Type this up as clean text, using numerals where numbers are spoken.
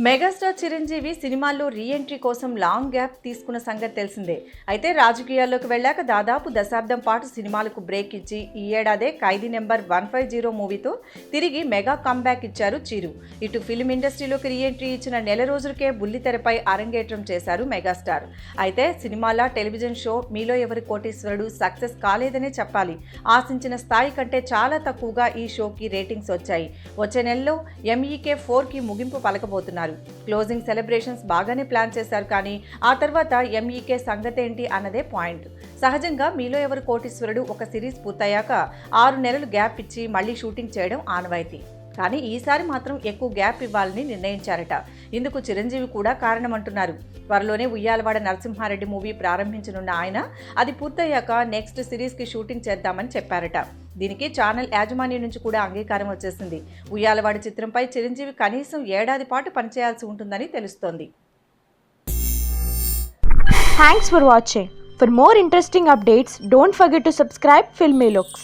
Megastar Chiranjeevi సినిమాల్లో re entry కోసం long gap తీసుకున్న సంగతి తెలిసిందే. అయితే రాజకీయాల్లోకి వెళ్ళాక దాదాపు దశాబ్దం పాటు సినిమాలకు బ్రేక్ ఇచ్చి ఈ ఏడాదే ఖైదీ నెంబర్ 150 మూవీతో తిరిగి మెగా కంబ్యాక్ ఇచ్చారు చిరు. ఇటు ఫిల్మ్ ఇండస్ట్రీలోకి రీ ఎంట్రీ ఇచ్చిన నెల రోజులకే బుల్లితెరపై అరంగేట్రం చేశారు మెగాస్టార్. అయితే సినిమాల టెలివిజన్ షో మీలో ఎవరి కోటీశ్వరుడు సక్సెస్ కాలేదనే చెప్పాలి. ఆశించిన స్థాయి కంటే చాలా తక్కువగా ఈ షోకి రేటింగ్స్ వచ్చాయి. వచ్చే నెలలో MEK 4కి ముగింపు పలకబోతున్నారు. క్లోజింగ్ సెలబ్రేషన్స్ బాగానే ప్లాన్ చేశారు, కానీ ఆ తర్వాత MEK సంగతేంటి అన్నదే పాయింట్. సహజంగా మీలో ఎవరు కోటీశ్వరుడు ఒక సిరీస్ పూర్తయ్యాక 6 నెలలు గ్యాప్ ఇచ్చి మళ్లీ షూటింగ్ చేయడం ఆనవాయితీ. కానీ ఈసారి మాత్రం ఎక్కువ గ్యాప్ ఇవ్వాలని నిర్ణయించారట. ఇందుకు చిరంజీవి కూడా కారణమంటున్నారు. త్వరలోనే ఉయ్యాలవాడ నరసింహారెడ్డి మూవీ ప్రారంభించనున్న ఆయన అది పూర్తయ్యాక నెక్స్ట్ సిరీస్కి షూటింగ్ చేద్దామని చెప్పారట. దీనికి ఛానల్ యాజమాన్యం నుంచి కూడా అంగీకారం వచ్చేసింది. ఉయ్యాలవాడ చిత్రంపై చిరంజీవి కనీసం ఏడాది పాటు పనిచేయాల్సి ఉంటుందని తెలుస్తోంది. Thanks for watching. For more interesting updates, don't forget to subscribe Filmy Looks.